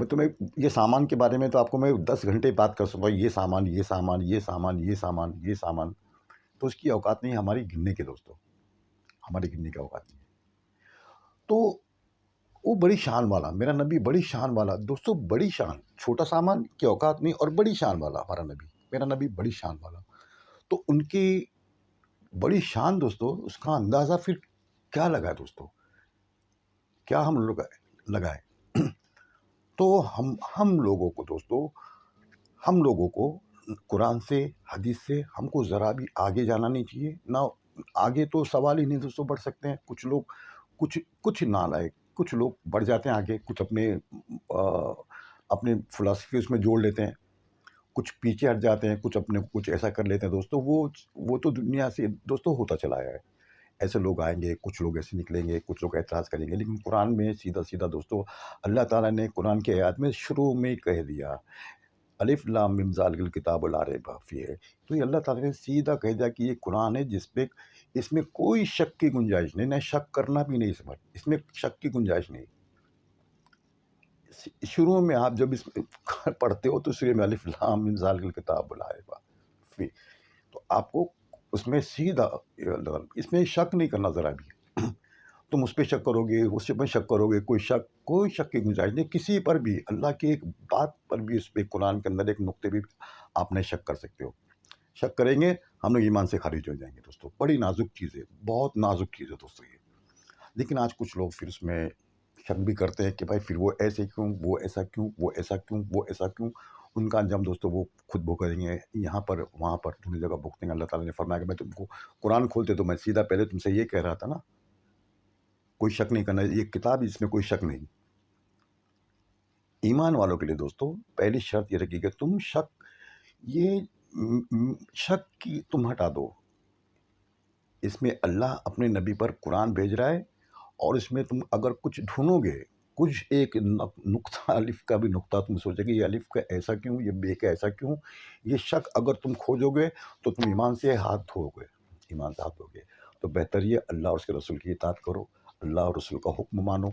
میں تمہیں یہ سامان کے بارے میں تو آپ کو میں 10 گھنٹے بات کر سکتا ہوں، یہ سامان یہ سامان یہ سامان یہ سامان یہ سامان، تو اس کی اوقات نہیں ہماری گننے کے دوستوں، ہماری گننے کی اوقات نہیں ہے۔ تو وہ بڑی شان والا میرا نبی، بڑی شان والا دوستوں، بڑی شان، چھوٹا سامان کی اوقات نہیں اور بڑی شان والا ہمارا نبی، میرا نبی بڑی شان والا۔ تو ان کی بڑی شان دوستوں، اس کا اندازہ پھر کیا لگا دوستوں، کیا ہم لوگ لگائے؟ تو ہم لوگوں کو دوستوں، ہم لوگوں کو قرآن سے، حدیث سے ہم کو ذرا بھی آگے جانا نہیں چاہیے، نہ آگے تو سوال ہی نہیں دوستوں بڑھ سکتے ہیں۔ کچھ لوگ کچھ نالائق، کچھ لوگ بڑھ جاتے ہیں آگے، کچھ اپنے فلاسفی اس میں جوڑ لیتے ہیں، کچھ پیچھے ہٹ جاتے ہیں، کچھ اپنے کچھ ایسا کر لیتے ہیں دوستوں۔ وہ تو دنیا سے دوستوں ہوتا چلا آیا ہے۔ ایسے لوگ آئیں گے، کچھ لوگ ایسے نکلیں گے، کچھ لوگ اعتراض کریں گے، لیکن قرآن میں سیدھا سیدھا دوستوں اللہ تعالیٰ نے قرآن کے آیات میں شروع میں کہہ دیا، الف لام میم ذالک الکتاب لا ریب فیہ ہے۔ تو یہ اللہ تعالیٰ نے سیدھا کہہ دیا کہ یہ قرآن ہے جس پہ اس میں کوئی شک کی گنجائش نہیں، نہ شک کرنا بھی نہیں، اس میں شک کی گنجائش نہیں۔ شروع میں آپ جب اس پڑھتے ہو تو شروع میں الف لام میم ذالک الکتاب لا ریب فیہ، تو آپ کو اس میں سیدھا اس میں شک نہیں کرنا ذرا بھی۔ تم اس پہ شک کرو گے، اس پہ شک کرو گے، کوئی شک کی گنجائش نہیں کسی پر بھی، اللہ کی ایک بات پر بھی، اس پہ قرآن کے اندر ایک نقطے بھی آپ نے شک کر سکتے ہو۔ شک کریں گے ہم لوگ ایمان سے خارج ہو جائیں گے دوستوں۔ بڑی نازک چیز ہے، بہت نازک چیز ہے دوستوں یہ۔ لیکن آج کچھ لوگ پھر اس میں شک بھی کرتے ہیں کہ بھائی پھر وہ ایسے کیوں، وہ ایسا کیوں، وہ ایسا کیوں، وہ ایسا کیوں۔ ان کا انجام دوستوں وہ خود بھگتیں گے، یہاں پر وہاں پر دوسری جگہ بھگتیں گے۔ اللہ تعالیٰ نے فرمایا کہ میں تم کو قرآن کھولتے تو میں سیدھا پہلے تم سے یہ کہہ رہا تھا نا، کوئی شک نہیں کرنا، یہ کتاب اس میں کوئی شک نہیں۔ ایمان والوں کے لیے دوستوں پہلی شرط یہ رکھی کہ تم شک کی تم ہٹا دو۔ اس میں اللہ اپنے نبی پر قرآن بھیج رہا ہے، اور اس میں تم اگر کچھ ڈھونڈو گے، کچھ ایک نقطہ، الف کا بھی نقطہ تم سوچے کہ یہ الف کا ایسا کیوں، یہ بے کا ایسا کیوں، یہ شک اگر تم کھوجو گے تو تم ایمان سے ہاتھ دھو گے، ایمان سے ہاتھ دھو گے۔ تو بہتر یہ اللہ اور اس کے رسول کی اطاعت کرو، اللہ اور رسول کا حکم مانو،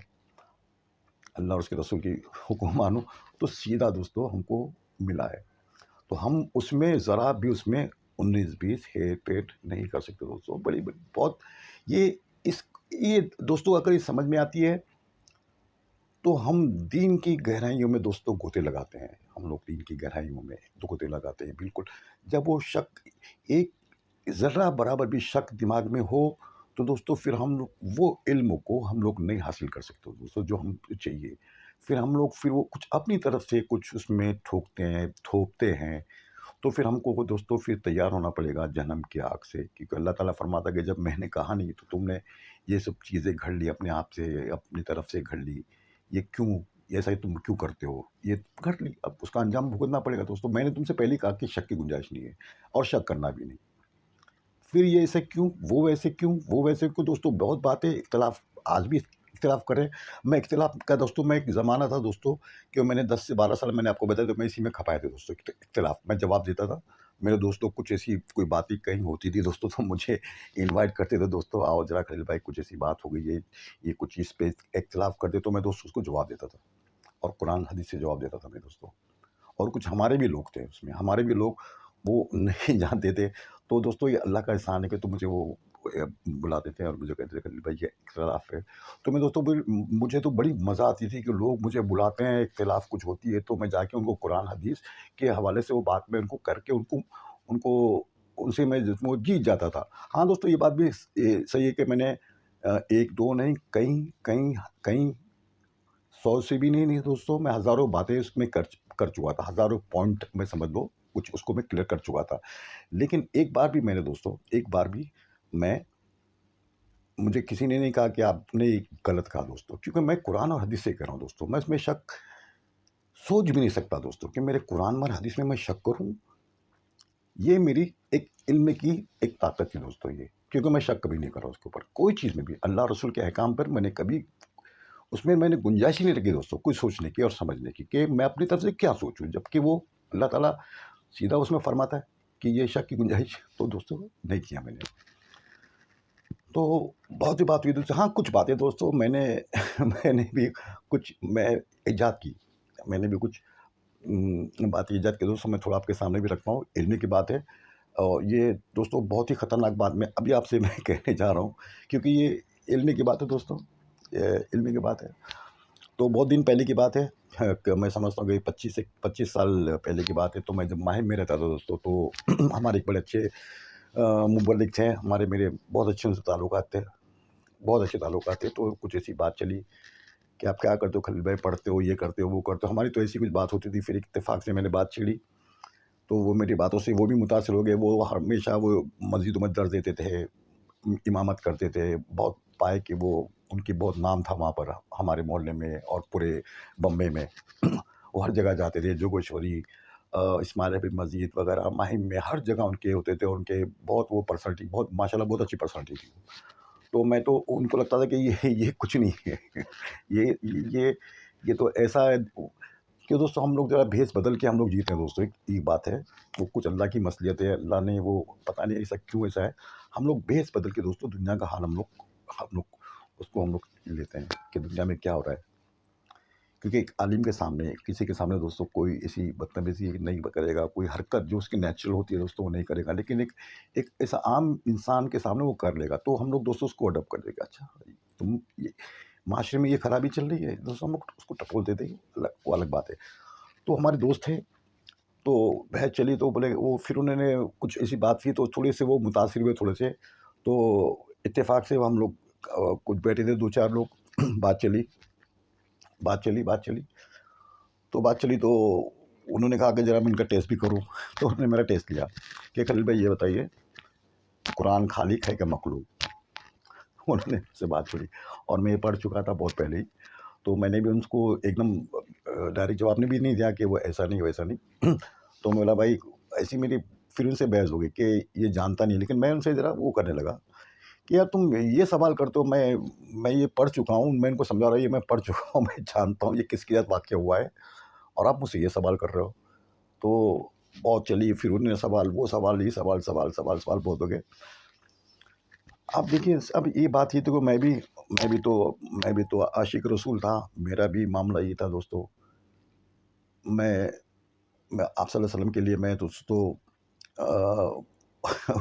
اللہ اور اس کے رسول کی حکم مانو، تو سیدھا دوستو ہم کو ملا ہے۔ تو ہم اس میں ذرا بھی اس میں 19-20 ہیر پھیر نہیں کر سکتے دوستو۔ بڑی بہت یہ دوستو اگر یہ سمجھ میں آتی ہے تو ہم دین کی گہرائیوں میں دوستو گوتے لگاتے ہیں، ہم لوگ دین کی گہرائیوں میں گوتے لگاتے ہیں بالکل۔ جب وہ شک، ایک ذرہ برابر بھی شک دماغ میں ہو تو دوستو پھر ہم لوگ وہ علم کو ہم لوگ نہیں حاصل کر سکتے دوستو جو ہم چاہیے۔ پھر ہم لوگ وہ کچھ اپنی طرف سے کچھ اس میں تھوپتے ہیں، تو پھر ہم کو دوستو پھر تیار ہونا پڑے گا جہنم کی آگ سے، کیونکہ اللہ تعالیٰ فرماتا کہ جب میں نے کہا نہیں تو تم نے یہ سب چیزیں گھڑ لی، اپنے آپ سے، اپنی طرف سے گھڑ لی، یہ کیوں، ایسا ہی تم کیوں کرتے ہو، یہ گھڑ لی، اب اس کا انجام بھگتنا پڑے گا دوستو۔ میں نے تم سے پہلے ہی کہا کہ شک کی گنجائش نہیں ہے، اور شک کرنا بھی نہیں۔ پھر یہ ایسے کیوں، وہ ویسے کیوں، وہ ویسے کیوں دوستو، بہت باتیں، اختلاف، آج بھی اختلاف کریں۔ میں اختلاف کا دوستو، میں ایک زمانہ تھا دوستو کہ میں نے 10 سے 12 سال میں نے آپ کو بتایا، تو میں اسی میں کھپائے تھے دوستو، اختلاف میں جواب دیتا تھا۔ میرے دوستوں کچھ ایسی کوئی باتیں کہیں ہوتی تھی دوستو تو مجھے انوائٹ کرتے تھے، دوستو آؤ ذرا خلیل بھائی کچھ ایسی بات ہو گئی ہے، یہ کچھ اس پہ اختلاف کرتے، تو میں دوستو اس کو جواب دیتا تھا، اور قرآن حدیث سے جواب دیتا تھا میں دوستو۔ اور کچھ ہمارے بھی لوگ تھے اس میں، ہمارے بھی لوگ وہ نہیں جانتے تھے، تو دوستو یہ اللہ کا احسان ہے کہ تو مجھے وہ بلاتے تھے اور مجھے کہتے تھے کہ بھائی یہ اختلاف ہے۔ تو میں دوستو مجھے تو بڑی مزہ آتی تھی کہ لوگ مجھے بلاتے ہیں، اختلاف کچھ ہوتی ہے تو میں جا کے ان کو قرآن حدیث کے حوالے سے وہ بات میں ان کو کر کے ان سے میں جیت جاتا تھا۔ ہاں دوستو یہ بات بھی صحیح ہے کہ میں نے ایک دو نہیں، کئی 100 سے بھی نہیں دوستو، میں ہزاروں باتیں اس میں کر چکا تھا، ہزاروں پوائنٹ میں سمجھ لو کچھ اس کو میں کلیئر کر چکا تھا۔ لیکن ایک بار بھی میں نے دوستو، ایک بار بھی مجھے کسی نے نہیں کہا کہ آپ نے غلط کہا دوستو، کیونکہ میں قرآن اور حدیث سے کہہ رہا ہوں دوستو۔ میں اس میں شک سوچ بھی نہیں سکتا دوستو کہ میرے قرآن اور حدیث میں شک کروں، یہ میری ایک علم کی ایک طاقت تھی دوستو یہ، کیونکہ میں شک کبھی نہیں کر رہا اس کے اوپر، کوئی چیز میں بھی اللہ رسول کے احکام پر میں نے کبھی اس میں نے گنجائش ہی نہیں رکھی دوستو کوئی سوچنے کی اور سمجھنے کی کہ میں اپنی طرف سے کیا سوچوں، جبکہ وہ اللہ تعالیٰ سیدھا اس میں فرماتا ہے کہ یہ شک کی گنجائش تو دوستو نہیں کیا میں نے۔ تو بہت سی بات ہوئی دوستو، ہاں کچھ باتیں دوستو میں نے بھی کچھ ایجاد کی، میں نے بھی کچھ بات ایجاد کی دوستوں میں تھوڑا آپ کے سامنے بھی رکھتا ہوں. علمی کی بات ہے اور یہ دوستوں بہت ہی خطرناک بات میں ابھی آپ سے میں کہنے جا رہا ہوں کیونکہ یہ علمی کی بات ہے دوستوں. یہ علمی کی بات ہے تو بہت دن پہلے کی بات ہے کہ میں سمجھتا ہوں کہ 25 سال پہلے کی بات ہے. تو میں جب ماہم میں رہتا تھا دوستوں تو ہمارے ایک بڑے اچھے مبلغ تھے ہمارے، میرے بہت اچھے ان سے تعلقات تھے، بہت اچھے تعلقات تھے. تو کچھ ایسی بات چلی کہ آپ کیا کرتے ہو خلیل بھائی، پڑھتے ہو، یہ کرتے ہو، وہ کرتے ہو. ہماری تو ایسی کچھ بات ہوتی تھی. پھر اتفاق سے میں نے بات چھیڑی تو وہ میری باتوں سے وہ بھی متاثر ہو گئے. وہ ہمیشہ وہ مسجدوں میں درس دیتے تھے، امامت کرتے تھے. بہت پائے کہ وہ ان کی بہت نام تھا وہاں پر ہمارے محلے میں اور پورے بمبے میں. وہ ہر جگہ جاتے تھے، جوگیشوری، اسماعیل حبیب مسجد وغیرہ، ماہم میں ہر جگہ ان کے ہوتے تھے. اور ان کے بہت وہ پرسنالٹی، بہت ماشاء اللہ بہت اچھی پرسنالٹی تھی. تو میں تو ان کو لگتا تھا کہ یہ کچھ نہیں ہے. یہ یہ یہ تو ایسا ہے کہ دوستوں ہم لوگ ذرا بھیس بدل کے ہم لوگ جیتے ہیں دوستوں. ایک بات ہے وہ کچھ اللہ کی مصلحت ہے، اللہ نے وہ پتہ نہیں ایسا کیوں ایسا ہے. ہم لوگ بھیس بدل کے دوستوں دنیا کا حال ہم لوگ اس کو ہم لوگ لیتے ہیں کہ دنیا میں کیا ہو رہا ہے. کیونکہ ایک عالم کے سامنے، کسی کے سامنے دوستوں کوئی ایسی بدتمیزی نہیں کرے گا، کوئی حرکت جو اس کی نیچرل ہوتی ہے دوستوں وہ نہیں کرے گا. لیکن ایک ایسا عام انسان کے سامنے وہ کر لے گا تو ہم لوگ دوستوں اس کو اڈاپٹ کر دے گا. اچھا تم معاشرے میں یہ خرابی چل رہی ہے دوستوں، ہم لوگ اس کو ٹپول دے دیں گے، وہ الگ بات ہے. تو ہمارے دوست تھے تو بحث چلی تو بولے وہ، پھر انہوں نے کچھ ایسی بات کی تو تھوڑے سے وہ متاثر ہوئے تھوڑے سے. تو اتفاق سے ہم لوگ کچھ بیٹھے تھے 2-4 لوگ. بات چلی تو انہوں نے کہا کہ ذرا میں ان کا ٹیسٹ بھی کروں. تو انہوں نے میرا ٹیسٹ لیا کہ خلیل بھائی یہ بتائیے قرآن خالق ہے کہ مخلوق. انہوں نے مجھ سے بات چھوڑی اور میں یہ پڑھ چکا تھا بہت پہلے ہی. تو میں نے بھی ان کو ایک دم ڈائریکٹ جواب نے بھی نہیں دیا کہ وہ ایسا نہیں ویسا نہیں. تو میں بولا بھائی ایسی میری پھر ان سے بحث ہو گئی کہ یہ جانتا نہیں. لیکن میں ان سے ذرا وہ کرنے لگا کہ یار تم یہ سوال کرتے ہو، میں یہ پڑھ چکا ہوں. میں ان کو سمجھا رہا ہوں یہ میں پڑھ چکا ہوں، میں جانتا ہوں یہ کس کے ساتھ واقعہ ہوا ہے اور آپ مجھ سے یہ سوال کر رہے ہو. تو بہت چلی. پھر انہوں نے سوال، وہ سوال، یہ سوال بہت ہو گئے. اب دیکھیے اب یہ بات ہی تو میں بھی تو عاشق رسول تھا. میرا بھی معاملہ یہ تھا دوستو. میں آپ صلی اللہ علیہ وسلم کے لیے میں دوستو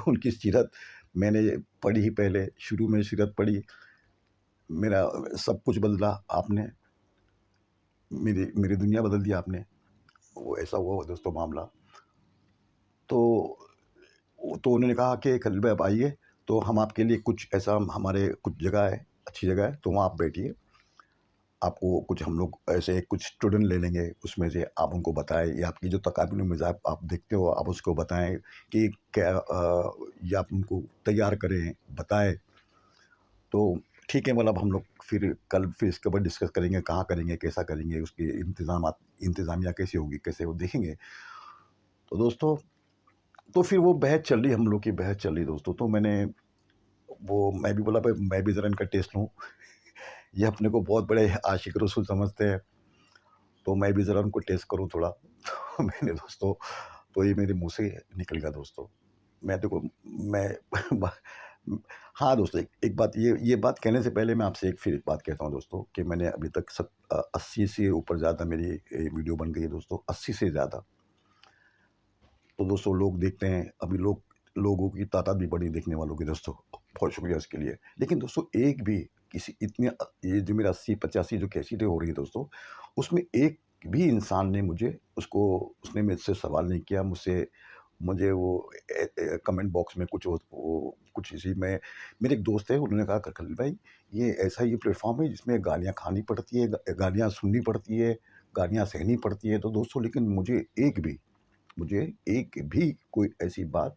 ان کی سیرت میں نے پڑھی ہی. پہلے شروع میں سیرت پڑھی، میرا سب کچھ بدلا آپ نے، میری دنیا بدل دی آپ نے. وہ ایسا ہوا دوستو معاملہ. تو انہوں نے کہا کہ خلیل بھائی آپ آئیے تو ہم آپ کے لیے کچھ ایسا، ہمارے کچھ جگہ ہے، اچھی جگہ ہے تو وہاں آپ بیٹھیے. آپ کو کچھ ہم لوگ ایسے کچھ اسٹوڈنٹ لے لیں گے، اس میں سے آپ ان کو بتائیں یا آپ کی جو تقابل مزاج آپ دیکھتے ہو آپ اس کو بتائیں کہ کیا، یا آپ ان کو تیار کریں، بتائیں. تو ٹھیک ہے مطلب ہم لوگ پھر کل پھر اس کے اوپر ڈسکس کریں گے، کہاں کریں گے، کیسا کریں گے، اس کی انتظامیہ کیسی ہوگی، کیسے وہ دیکھیں گے. تو دوستو تو پھر وہ بحث چل رہی، ہم لوگ کی بحث چل رہی دوستو. تو میں بھی بولا بھائی میں بھی ذرا ان کا ٹیسٹ لوں. یہ اپنے کو بہت بڑے عاشق رسول سمجھتے ہیں تو میں بھی ذرا ان کو ٹیسٹ کروں تھوڑا. تو میں نے دوستو تو یہ میرے منہ سے نکل گیا دوستو. میں ہاں دوستو ایک بات، یہ بات کہنے سے پہلے میں آپ سے پھر ایک بات کہتا ہوں دوستو کہ میں نے ابھی تک 80 سے اوپر زیادہ میری ویڈیو بن گئی ہے دوستو، 80 سے زیادہ. تو دوستو لوگ دیکھتے ہیں، ابھی لوگوں کی تعداد بھی بڑی دیکھنے والوں کی دوستو، بہت شکریہ اس کے لیے. لیکن دوستو ایک بھی کسی اتنے، یہ جو میرا 80-85 جو کیسٹیں ہو رہی ہے دوستو، اس میں ایک بھی انسان نے اس نے مجھ سے سوال نہیں کیا. مجھے وہ کمنٹ باکس میں کچھ اسی میں میرے ایک دوست ہے، انہوں نے کہا کہ خلیل بھائی یہ ایسا یہ پلیٹ فارم ہے جس میں گالیاں کھانی پڑتی ہے، گالیاں سننی پڑتی ہے، گالیاں سہنی پڑتی ہے. تو دوستو لیکن مجھے ایک بھی کوئی ایسی بات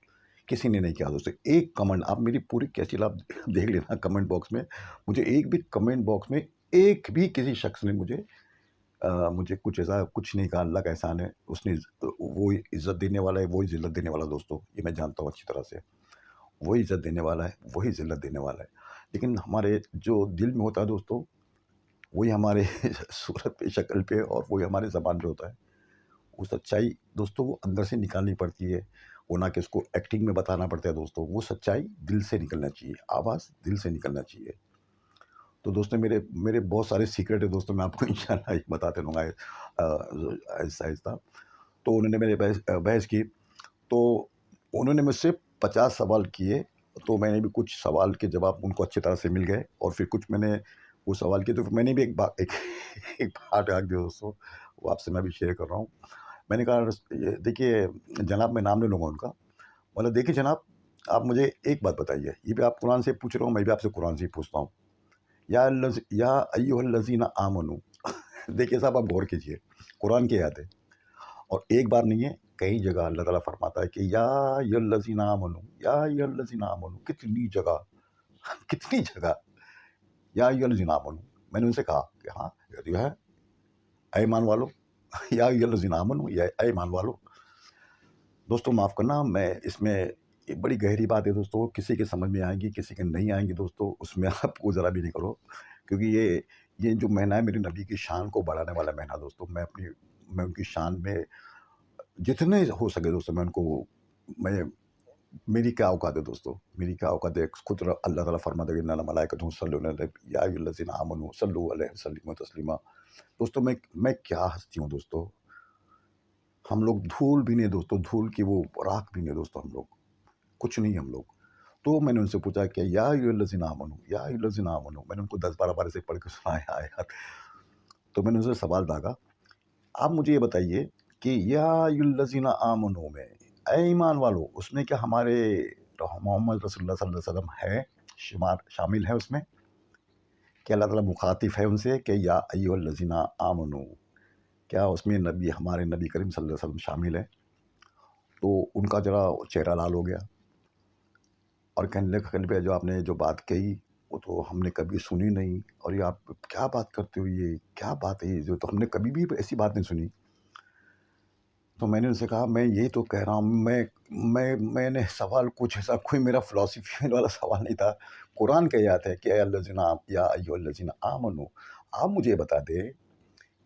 کسی نے نہیں کیا دوستو. ایک کمنٹ آپ میری پوری کیسٹ آپ دیکھ لینا کمنٹ باکس میں، مجھے ایک بھی کمنٹ باکس میں ایک بھی کسی شخص نے مجھے کچھ ایسا کچھ نہیں کہا. اللہ کا احسان ہے، اس نے وہی عزت دینے والا ہے، وہی ذلت دینے والا دوستو. یہ میں جانتا ہوں اچھی طرح سے، وہی عزت دینے والا ہے، وہی ذلت دینے والا ہے. لیکن ہمارے جو دل میں ہوتا ہے دوستو وہی ہمارے صورت پہ، شکل پہ، اور وہی ہمارے زبان پہ ہوتا ہے. وہ سچائی دوستو وہ اندر سے نکالنی پڑتی ہے، وہ نہ کہ اس کو ایکٹنگ میں بتانا پڑتا ہے دوستو. وہ سچائی دل سے نکلنا چاہیے، آواز دل سے نکلنا چاہیے. تو دوستوں میرے میرے بہت سارے سیکرٹ ہے دوستوں، میں آپ کو انشاءاللہ ایک بتاتے رہوں گا آہستہ آہستہ۔ تو انہوں نے میرے بحث کی، تو انہوں نے مجھ سے 50 سوال کیے، تو میں نے بھی کچھ سوال کے جواب ان کو اچھی طرح سے مل گئے، اور پھر کچھ میں نے وہ سوال کیے، تو پھر میں نے بھی ایک بات ایک بات آ گئی دوستوں، وہ آپ سے میں بھی شیئر کر رہا ہوں۔ میں نے کہا دیکھیے جناب، میں نام لے لوں گا ان کا، بولا دیکھیے جناب، آپ مجھے ایک بات بتائیے، یہ بھی آپ قرآن سے پوچھ رہا ہوں، میں بھی آپ سے قرآن سے ہی پوچھتا ہوں۔ یا ایھا الذین آمنو دیکھیے صاحب، آپ غور کیجیے، قرآن کی آیت ہے، اور ایک بار نہیں ہے، کئی جگہ اللہ تعالیٰ فرماتا ہے کہ یا ایھا الذین آمنو، یا ایھا الذین آمنو، کتنی جگہ، کتنی جگہ یا ایھا الذین آمنو۔ میں نے ان سے کہا کہ ہاں یہ جو ہے، اے ایمان والو، یا ایھا الذین آمنو، یا اے ایمان والو۔ دوستوں معاف کرنا، میں اس میں ایک بڑی گہری بات ہے دوستوں، کسی کے سمجھ میں آئیں گی، کسی کے نہیں آئیں گی دوستوں، اس میں آپ کو ذرا بھی نہیں کرو، کیونکہ یہ جو مہینہ ہے میری نبی کی شان کو بڑھانے والا مہینہ دوستوں، میں ان کی شان میں جتنے ہو سکے دوستوں میں ان کو، میں میری کیا اوقات ہے دوستوں، میری کیا اوقات ہے، خود اللہ تعالیٰ فرماتا ہے کہ ان الملائکۃ یصلون علی النبی یا ایھا الذین آمنوا صلوا علیہ وسلموا تسلیما۔ دوستوں میں کیا ہستی ہوں دوستوں، ہم لوگ دھول بھی نہیں دوستوں، دھول کی وہ راکھ بھی نہیں دوستوں، ہم لوگ کچھ نہیں ہم لوگ۔ تو میں نے ان سے پوچھا کہ یا ایھا الذین آمنوا، یا ایھا الذین آمنوا، میں نے ان کو 10-12 بار سے پڑھ کے سنایا آیات۔ تو میں نے ان سے سوال داغا، آپ مجھے یہ بتائیے کہ یا ایھا الذین آمنوا میں، اے ایمان والو، اس میں کیا ہمارے محمد رسول اللہ صلی اللہ علیہ وسلم ہے، شامل ہے اس میں؟ کہ اللہ تعالیٰ مخاطب ہے ان سے کہ یا ایھا الذین آمنوا، کیا اس میں ہمارے نبی کریم صلی اللہ علیہ وسلم شامل ہے؟ تو ان کا ذرا چہرہ لال ہو گیا، اور کہنے لگے جو آپ نے جو بات کہی وہ تو ہم نے کبھی سنی نہیں، اور یہ آپ کیا بات کرتے ہو، یہ کیا بات ہے، یہ جو تو ہم نے کبھی بھی ایسی بات نہیں سنی۔ تو میں نے ان سے کہا میں یہی تو کہہ رہا ہوں، میں نے سوال کچھ ایسا کوئی میرا فلاسفی والا سوال نہیں تھا، قرآن کا آیات ہے کہ اے الذین یا ایھا الذین آمنو، آپ مجھے بتا دیں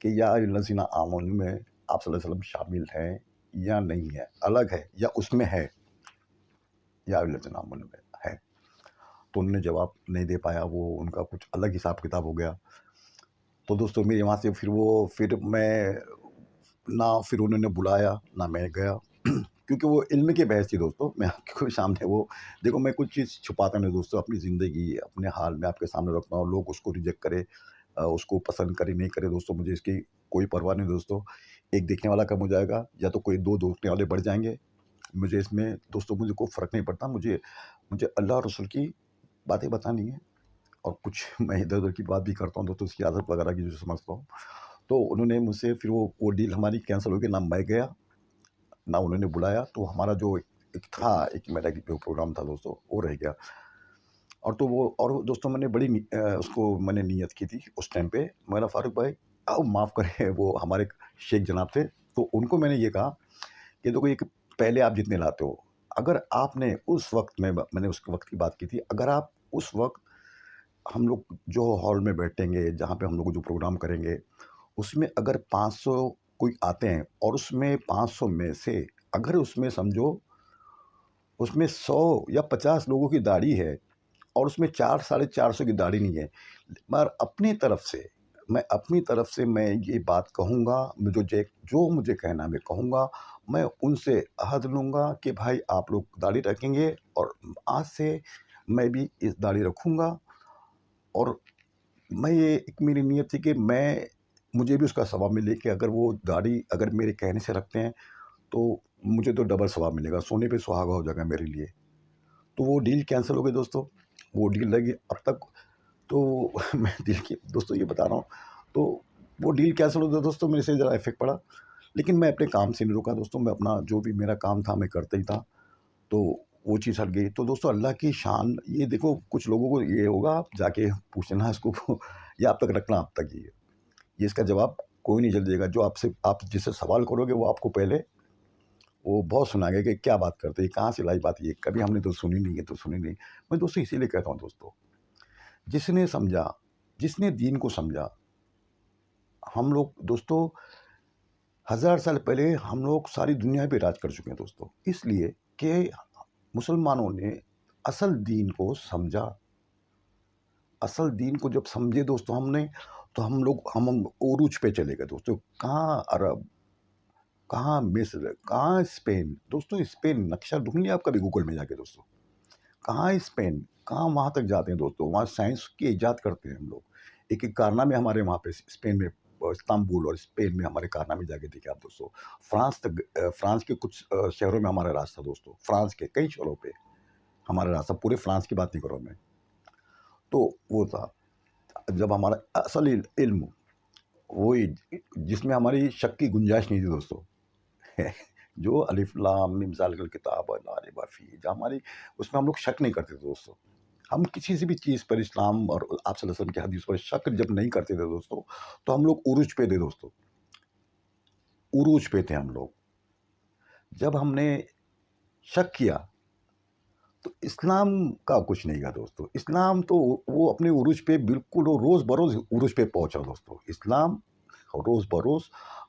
کہ یا ایھا الذین آمنو میں آپ صلی اللہ علیہ وسلم شامل ہیں یا نہیں ہے، الگ ہے یا اس میں ہے، یا ایھا الذین آمنو میں ہے؟ تو انہوں نے جواب نہیں دے پایا، وہ ان کا کچھ الگ حساب کتاب ہو گیا۔ تو دوستوں میرے وہاں سے پھر انہوں نے بلایا نہ میں گیا کیونکہ وہ علم کی بحث تھی دوستوں، میں آپ کے سامنے وہ دیکھو، میں کچھ چیز چھپاتا نہیں دوستوں، اپنی زندگی اپنے حال میں آپ کے سامنے رکھتا ہوں، لوگ اس کو ریجیکٹ کرے، اس کو پسند کرے نہیں کرے دوستوں، مجھے اس کی کوئی پرواہ نہیں دوستوں، ایک دیکھنے والا کم ہو جائے گا یا تو کوئی دو دیکھنے والے بڑھ جائیں گے، مجھے اس میں دوستوں مجھے کوئی فرق نہیں پڑتا، مجھے اللہ اور رسول کی باتیں بتانی ہے، اور کچھ میں ادھر ادھر کی بات بھی کرتا ہوں دوستوں، اس کی عادت وغیرہ کی جو سمجھتا ہوں۔ تو انہوں نے مجھ سے پھر وہ ڈیل ہماری کینسل ہو گئی، نہ میں گیا نہ انہوں نے بلایا، تو ہمارا جو ایک میرا جو پروگرام تھا دوستوں وہ رہ گیا۔ اور دوستوں میں نے بڑی اس کو میں نے نیت کی تھی اس ٹائم پہ، مولانا فاروق بھائی معاف کریں، وہ ہمارے شیخ جناب تھے، تو ان کو میں نے یہ کہا کہ دیکھو یہ پہلے آپ جتنے لاتے ہو، اگر آپ نے اس وقت میں نے اس وقت کی بات کی تھی، اگر آپ اس وقت ہم لوگ جو ہال میں بیٹھیں گے، جہاں پہ ہم لوگ جو پروگرام کریں گے، اس میں اگر 500 کوئی آتے ہیں، اور اس میں 500 میں سے اگر اس میں سمجھو اس میں 100 یا 50 لوگوں کی داڑھی ہے، اور اس میں 400-450 کی داڑھی نہیں ہے، مگر اپنی طرف سے میں یہ بات کہوں گا، جو مجھے کہنا میں کہوں گا، میں ان سے عہد لوں گا کہ بھائی آپ لوگ داڑھی رکھیں گے، اور آج سے میں بھی اس داڑھی رکھوں گا، اور میں یہ ایک میری نیت تھی کہ مجھے بھی اس کا ثواب ملے کہ اگر وہ داڑھی اگر میرے کہنے سے رکھتے ہیں تو مجھے تو ڈبل ثواب ملے گا، سونے پہ سہاگا ہو جائے گا میرے لیے۔ تو وہ ڈیل کینسل ہو گئی دوستوں، وہ ڈیل لگی اب تک، تو میں دل کی دوستوں یہ بتا رہا ہوں، تو وہ ڈیل کینسل ہو گئی دوستوں، میرے سے ذرا افیکٹ پڑا، لیکن میں اپنے کام سے نہیں رکا دوستوں، میں اپنا جو بھی میرا کام تھا میں کرتا ہی تھا، تو وہ چیز ہٹ گئی۔ تو دوستوں اللہ کی شان، یہ دیکھو کچھ لوگوں کو یہ ہوگا، آپ جا کے پوچھنا اس کو یا آپ تک رکھنا آپ تک ہی ہے، یہ اس کا جواب کوئی نہیں جلدی دے گا، جو آپ جس سے سوال کرو گے وہ آپ کو پہلے وہ بہت سنا گیا کہ کیا بات کرتے ہیں، کہاں سے لائی بات، یہ کبھی ہم نے تو سنی نہیں ہے، تو سنی نہیں۔ میں دوستوں اسی لیے کہتا ہوں دوستوں، جس نے سمجھا، جس نے دین کو سمجھا، ہم لوگ دوستوں 1000 سال پہلے ہم لوگ ساری دنیا پہ راج کر چکے ہیں دوستوں، اس لیے کہ مسلمانوں نے اصل دین کو سمجھا، اصل دین کو جب سمجھے دوستوں ہم نے، تو ہم عروج پہ چلے گئے دوستوں. کہاں عرب، کہاں مصر، کہاں اسپین دوستوں. اسپین نقشہ ڈھونڈ لیا آپ کبھی گوگل میں جا کے دوستوں. کہاں اسپین، کہاں وہاں تک جاتے ہیں دوستوں. وہاں سائنس کی ایجاد کرتے ہیں ہم لوگ. ایک ایک کارنامے ہمارے وہاں پہ اسپین میں، استنبول اور اسپین میں ہمارے کارنامے جا کے دیکھے آپ دوستوں. فرانس تک، فرانس کے کچھ شہروں میں ہمارا راستہ دوستوں. فرانس کے کئی شہروں پہ ہمارا راستہ. پورے فرانس کی بات نہیں کروں میں. تو وہ تھا جب ہمارا اصل علم وہی جس میں ہماری شک کی گنجائش نہیں تھی دوستوں. جو الف لام میم ذالک الکتاب لا ریب فیہ، جو ہماری اس میں ہم لوگ شک نہیں کرتے تھے دوستوں. ہم کسی سے بھی چیز پر، اسلام اور آپ صلی اللہ علیہ وسلم کی حدیث پر شک جب نہیں کرتے تھے دوستوں، تو ہم لوگ عروج پہ تھے دوستوں. عروج پہ تھے ہم لوگ. جب ہم نے شک کیا تو اسلام کا کچھ نہیں گا دوستوں. اسلام تو وہ اپنے عروج پہ بالکل وہ روز بروز عروج پہ پہنچا دوستوں. اسلام روز بروز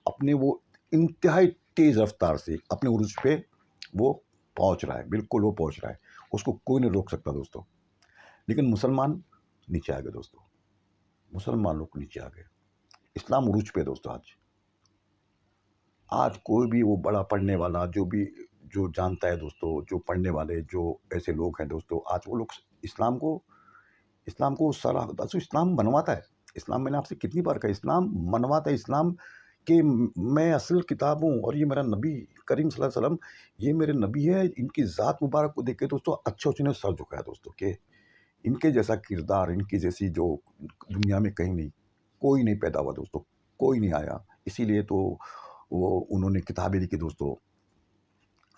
اپنے وہ انتہائی تیز رفتار سے اپنے عروج پہ وہ پہنچ رہا ہے. بالکل وہ پہنچ رہا ہے. اس کو کوئی نہیں روک سکتا دوستوں. لیکن مسلمان نیچے آ گئے دوستوں. مسلمان لوگ نیچے آ گئے. اسلام عروج پہ دوستوں. آج کوئی بھی وہ بڑا پڑھنے والا جو جانتا ہے دوستوں، جو پڑھنے والے جو ایسے لوگ ہیں دوستوں، آج وہ لوگ اسلام کو سارا اسلام منواتا ہے. اسلام میں نے آپ سے کتنی بار کہا، اسلام منواتا ہے. اسلام کہ میں اصل کتاب ہوں اور یہ میرا نبی کریم صلی اللہ علیہ وسلم یہ میرے نبی ہے. ان کی ذات مبارک کو دیکھ کے دوستوں اچھے اچھے نے سر جھکایا دوستوں کہ ان کے جیسا کردار، ان کی جیسی جو دنیا میں کہیں نہیں، کوئی نہیں پیدا ہوا دوستوں. کوئی نہیں آیا. اسی لیے تو وہ انہوں نے کتابیں لکھی دوستوں.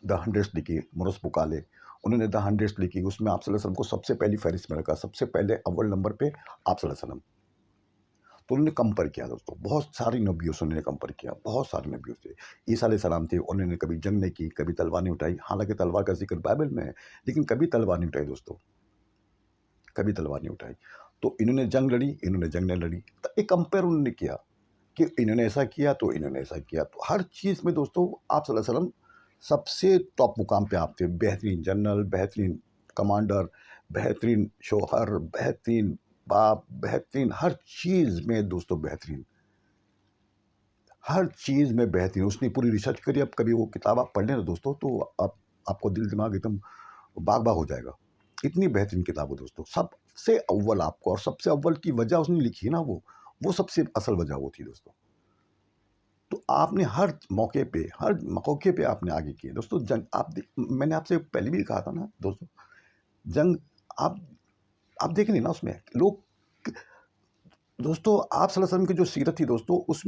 دا ہنڈریڈس لکھی، مورس بکالے انہوں نے دا ہنڈریڈس لکھی. اس میں آپ صلی اللہ علیہ وسلم کو سب سے پہلی فہرست میں رکھا. سب سے پہلے اول نمبر پہ آپ صلی اللہ علیہ وسلم. تو انہوں نے کمپیئر کیا دوستوں. بہت ساری نبیوں سے انہوں نے کمپیئر کیا. بہت ساری نبیوں سے. عیسیٰ علیہ السلام تھے، انہوں نے کبھی جنگ نہیں کی، کبھی تلوار نہیں اٹھائی. حالانکہ تلوار کا ذکر بائبل میں ہے، لیکن کبھی تلوار نہیں اٹھائی دوستوں. کبھی تلوار نہیں اٹھائی. تو انہوں نے جنگ لڑی، انہوں نے جنگ نہیں لڑی. تو ایک کمپیئر انہوں نے کیا کہ انہوں نے ایسا کیا تو انہوں نے ایسا کیا. تو ہر چیز میں دوستوں آپ صلی اللہ علیہ وسلم سب سے ٹاپ مقام پہ آپ تھے. بہترین جنرل، بہترین کمانڈر، بہترین شوہر، بہترین باپ، بہترین ہر چیز میں دوستوں. بہترین ہر چیز میں بہترین. اس نے پوری ریسرچ کری. اب کبھی وہ کتاب آپ پڑھ لیں نا دوستوں تو آپ کو دل دماغ ایک دم باغ باغ ہو جائے گا. اتنی بہترین کتاب ہے دوستوں. سب سے اول آپ کو، اور سب سے اول کی وجہ اس نے لکھی نا، وہ سب سے اصل وجہ وہ تھی دوستوں. تو آپ نے ہر موقع پہ آپ نے آگے کیے دوستوں. جنگ میں نے آپ سے پہلے بھی کہا تھا نا دوستوں، جنگ آپ دیکھ لیں نا اس میں لوگ دوستوں. آپ صلی اللہ علیہ وسلم کی جو سیرت تھی دوستوں، اس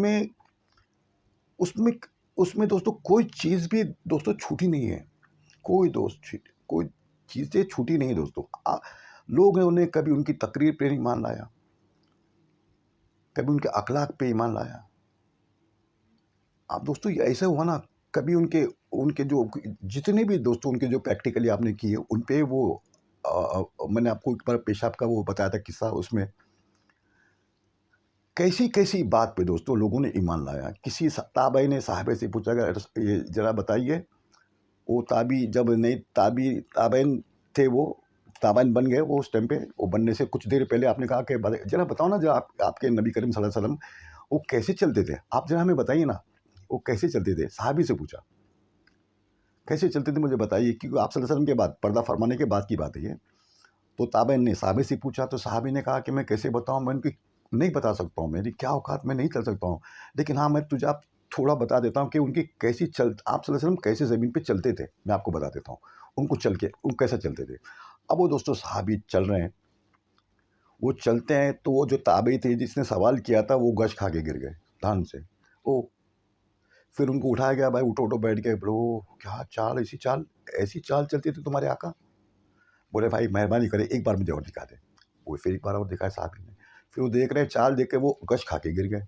میں دوستوں کوئی چیز بھی دوستوں چھوٹی نہیں ہے. کوئی چیزیں چھوٹی نہیں دوستوں. لوگ نے کبھی ان کی تقریر پہ ایمان لایا، کبھی ان کے اخلاق پہ ایمان لایا. آپ دوستوں یہ ایسا ہوا نا، کبھی ان کے جو جتنے بھی دوستوں ان کے جو پریکٹیکلی آپ نے کیے ان پہ وہ میں نے آپ کو ایک بار پیشاب کا وہ بتایا تھا قصہ. اس میں کیسی بات پہ دوستوں لوگوں نے ایمان لایا. کسی تابعی نے صحابہ سے پوچھا کہ یہ ذرا بتائیے، وہ جب نئے تابعین تھے، وہ تابعین بن گئے. وہ اس ٹائم پہ وہ بننے سے کچھ دیر پہلے آپ نے کہا کہ ذرا بتاؤ نا، ذرا آپ کے نبی کریم صلی اللہ علیہ وسلم وہ کیسے چلتے تھے، آپ ذرا ہمیں بتائیے نا وہ کیسے چلتے تھے. صحابی سے پوچھا کیسے چلتے تھے، مجھے بتائیے. کیونکہ آپ صلی اللہ علیہ وسلم کے بعد، پردہ فرمانے کے بعد کی بات ہے یہ. تو تابعین نے صحابی سے پوچھا، تو صحابی نے کہا کہ میں کیسے بتاؤں، میں ان کی نہیں بتا سکتا ہوں، میری کیا اوقات، میں نہیں چل سکتا ہوں. لیکن ہاں میں تجھے آپ تھوڑا بتا دیتا ہوں کہ ان کی آپ صلی اللہ علیہ وسلم کیسے زمین پہ چلتے تھے. میں آپ کو بتا دیتا ہوں ان کو وہ کیسے چلتے تھے. اب وہ دوستوں صحابی چل رہے ہیں، وہ چلتے ہیں تو وہ جو تابعی تھے جس نے سوال کیا تھا وہ گش کھا کے گر گئے دھان سے. پھر ان کو اٹھایا گیا، بھائی اٹھو بیٹھ گئے. بولو کیا ایسی چال چلتی تھی تمہارے آقا. بولے بھائی مہربانی کرے ایک بار مجھے اور دکھا دے. وہ پھر ایک بار اور دکھایا صحابی نے. پھر وہ دیکھ رہے ہیں چال دیکھ کے وہ گش کھا کے گر گئے.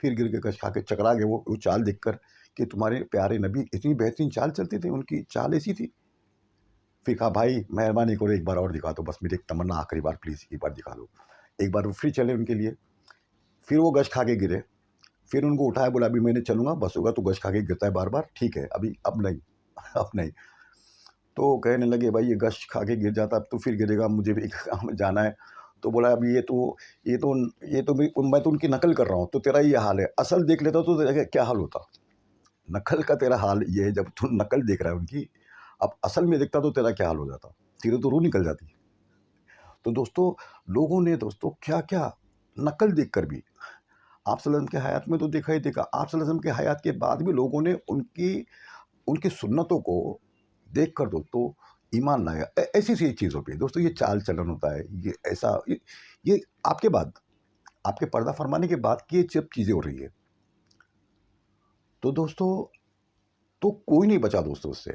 پھر گر کے گش کھا کے چکرا گئے وہ چال دیکھ کر کہ تمہارے پیارے نبی اتنی بہترین چال چلتی تھی، ان کی چال ایسی تھی. پھر کہا بھائی مہربانی کرو ایک بار اور دکھا دو، بس میری ایک تمنا آخری بار پلیز ایک بار دکھا دو. ایک بار وہ پھر چلے ان کے لیے. پھر وہ گش کھا کے گرے. پھر ان کو اٹھایا، بولا ابھی میں نے چلوں گا، بس ہوگا تو گش کھا کے گرتا ہے بار بار، ٹھیک ہے اب نہیں. تو کہنے لگے بھائی یہ گش کھا کے گر جاتا اب تو پھر گرے گا، مجھے بھی کام جانا ہے. تو بولا اب یہ تو میں تو ان کی نقل کر رہا ہوں، تو تیرا یہ حال ہے، اصل دیکھ لیتا تو تیرا کیا حال ہوتا؟ نقل کا تیرا حال یہ ہے، جب تو نقل دیکھ رہا ہے ان کی، اب اصل میں دیکھتا تو تیرا کیا حال ہو جاتا؟ تیرے تو روح نکل جاتی۔ تو دوستو، لوگوں نے دوستو کیا کیا نقل دیکھ کر بھی، آپ صلی اللہ علیہ وسلم کے حیات میں تو دیکھا ہی دیکھا، آپ صلی اللہ علیہ وسلم کے حیات کے بعد بھی لوگوں نے ان کی سنتوں کو دیکھ کر دوستو ایمان لایا۔ ایسی سی چیزوں پہ دوستو یہ چال چلن ہوتا ہے، یہ ایسا یہ آپ کے بعد، آپ کے پردہ فرمانے کے بعد کی یہ سب چیزیں ہو رہی ہے۔ تو دوستو، تو کوئی نہیں بچا دوستو اس سے۔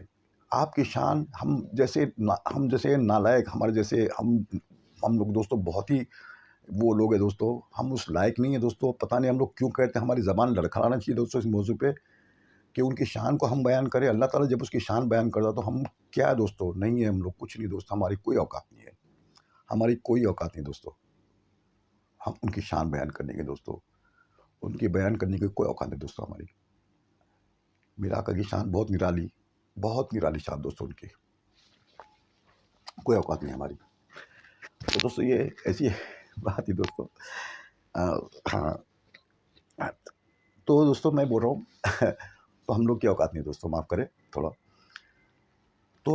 آپ کی شان، ہم جیسے نالائق، ہمارے جیسے ہم لوگ دوستو بہت ہی وہ لوگ ہیں دوستو، ہم اس لائق نہیں ہیں دوستو۔ پتہ نہیں ہم لوگ کیوں کہتے ہیں، ہماری زبان لڑکھڑانا چاہیے دوستو اس موضوع پہ کہ ان کی شان کو ہم بیان کریں۔ اللہ تعالیٰ جب اس کی شان بیان کرتا تو ہم کیا ہے دوستو؟ نہیں ہے ہم لوگ کچھ نہیں دوستو، ہماری کوئی اوقات نہیں ہے، ہماری کوئی اوقات نہیں دوستو ہم ان کی شان بیان کرنے کے دوستو، ان کی بیان کرنے کی کوئی اوقات نہیں دوستو ہماری۔ میرا آقا کی شان بہت نرالی شان دوستو، ان کی کوئی اوقات نہیں ہماری۔ تو دوستو یہ ایسی بات ہی دوستو۔ ہاں، تو دوستو میں بول رہا ہوں تو ہم لوگ کی اوقات نہیں دوستو، معاف کرے تھوڑا۔ تو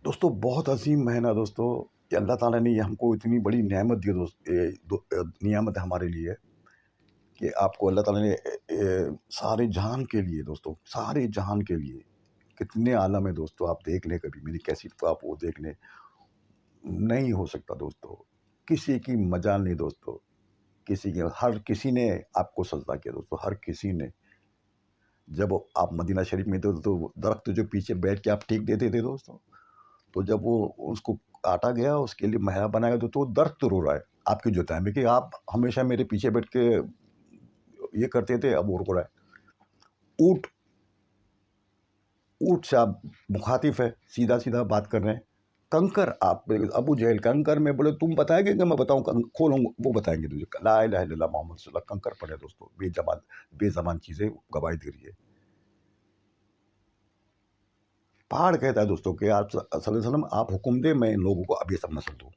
دوستو بہت عظیم ہے نا دوستو کہ اللہ تعالیٰ نے یہ ہم کو اتنی بڑی نعمت دی نعمت ہمارے لیے کہ آپ کو اللہ تعالیٰ نے سارے جہان کے لیے دوستو، سارے جہان کے لیے کتنے عالم ہے دوستو، آپ دیکھ لیں کبھی میری کیسٹ کو، آپ وہ دیکھ لیں، نہیں ہو سکتا دوستو، کسی کی مجال نہیں دوستو، ہر کسی نے آپ کو سجدہ کیا دوستو، ہر کسی نے۔ جب آپ مدینہ شریف میں تھے تو درخت جو پیچھے بیٹھ کے آپ ٹیک دیتے تھے دوستو، تو جب وہ اس کو کاٹا گیا، اس کے لیے محراب بنایا گیا، تو وہ درخت رو رہا ہے آپ کی جوتائی میں کہ آپ ہمیشہ میرے پیچھے بیٹھ کے یہ کرتے تھے، اب وہ رو رہا ہے۔ اونٹ سے آپ مخاطب ہے، سیدھا بات کر رہے ہیں۔ کنکر، آپ ابو جہل کنکر میں بولے تم بتائیں گے کہ میں بتاؤں، کھولوں وہ بتائیں گے تجھے، لا الہ الا اللہ محمد صلی اللہ علیہ وسلم، کنکر پڑے دوستو، بے زبان چیزیں گواہی دے رہی ہے۔ پہاڑ کہتا ہے دوستو کہ آپ صلی اللہ علیہ وسلم آپ حکم دیں، میں ان لوگوں کو اب یہ سب نسل دوں،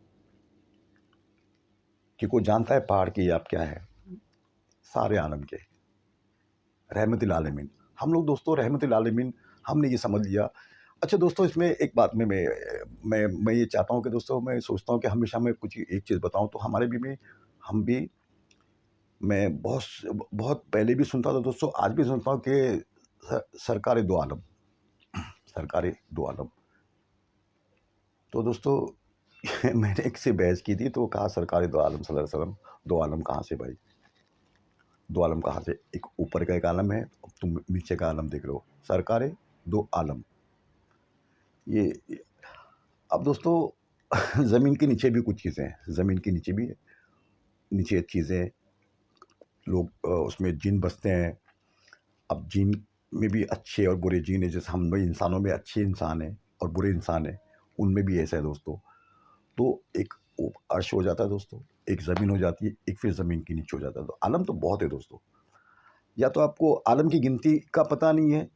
کہ کوئی جانتا ہے پہاڑ کی آپ کیا ہے؟ سارے عالم کے رحمت العالمین، ہم لوگ دوستو رحمت العالمین، ہم نے یہ سمجھ لیا۔ اچھا دوستو، اس میں ایک بات میں یہ چاہتا ہوں کہ دوستو، میں سوچتا ہوں کہ ہمیشہ میں کچھ ایک چیز بتاؤں تو ہمارے بھی میں بہت پہلے بھی سنتا تھا دوستو، آج بھی سنتا ہوں کہ سرکار دو عالم۔ تو دوستو میں نے ایک سے بحث کی تھی تو کہا سرکار دو عالم صلی اللہ علیہ وسلم، دو عالم کہاں سے بھائی؟ دو عالم کہاں سے؟ ایک اوپر کا ایک عالم ہے، تم نیچے کا عالم دیکھ رہے ہو، سرکار دو عالم۔ یہ اب دوستو زمین کے نیچے بھی کچھ چیزیں ہیں، زمین کے نیچے چیزیں، لوگ اس میں جن بستے ہیں۔ اب جن میں بھی اچھے اور برے جن ہیں، جیسے ہم انسانوں میں اچھے انسان ہیں اور برے انسان ہیں، ان میں بھی ایسا ہے دوستو۔ تو ایک عرش ہو جاتا ہے دوستو، ایک زمین ہو جاتی ہے، ایک پھر زمین کے نیچے ہو جاتا ہے۔ تو عالم تو بہت ہے دوستو، یا تو آپ کو عالم کی گنتی کا پتہ نہیں ہے،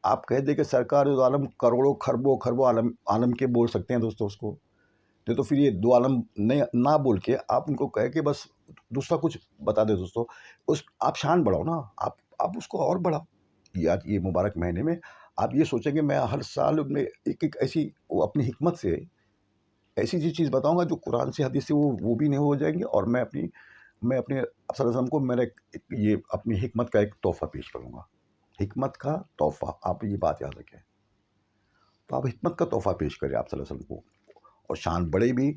آپ کہہ دیں کہ سرکار دو عالم کروڑوں خربوں عالم کے بول سکتے ہیں دوستو اس کو، نہیں تو پھر یہ دو عالم نہ بول کے آپ ان کو کہہ کے بس دوسرا کچھ بتا دیں دوستو، آپ شان بڑھاؤ نا، آپ اس کو اور بڑھاؤ۔ یہ مبارک مہینے میں آپ یہ سوچیں کہ میں ہر سال میں ایک ایسی اپنی حکمت سے ایسی چیز بتاؤں گا جو قرآن سے حدیث سے وہ بھی نہیں ہو جائیں گے، اور میں اپنے صلی اللہ علیہ وسلم کو میرا یہ اپنی حکمت کا ایک تحفہ پیش کروں گا، حکمت کا تحفہ، آپ یہ بات یاد رکھیں۔ تو آپ حکمت کا تحفہ پیش کریں آپ صلی اللہ علیہ وسلم کو، اور شان بڑھے بھی،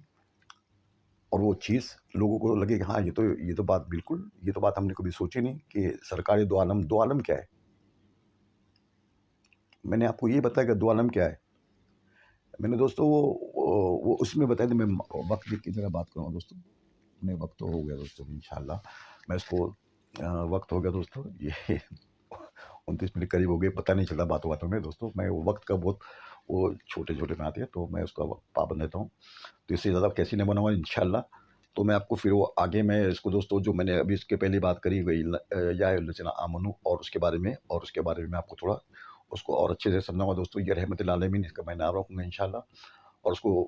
اور وہ چیز لوگوں کو لگے کہ ہاں یہ تو بات بالکل، یہ تو بات ہم نے کبھی سوچی نہیں کہ سرکار دو عالم کیا ہے۔ میں نے آپ کو یہ بتایا کہ دو عالم کیا ہے، میں نے دوستو وہ اس میں بتایا تھا۔ میں وقت کی طرح بات کروں دوستو، میں وقت تو ہو گیا دوستو، انشاءاللہ میں اس کو وقت ہو گیا دوستو، یہ 29 منٹ قریب ہو گئے، پتہ نہیں چلا باتوں میں دوستو، میں وقت کا بہت وہ چھوٹے میں آتے ہیں تو میں اس کا پابند رہتا ہوں، تو اس سے زیادہ کیسے نہیں بناؤں گا انشاءاللہ۔ تو میں آپ کو پھر وہ آگے میں اس کو دوستو جو میں نے ابھی اس کے پہلے بات کری گئی یا الذین آمنو، اور اس کے بارے میں میں آپ کو تھوڑا اس کو اور اچھے سے سمجھاؤں گا دوستو۔ یہ رحمت العالمین اس کا میں نام رکھوں گا انشاءاللہ، اور اس کو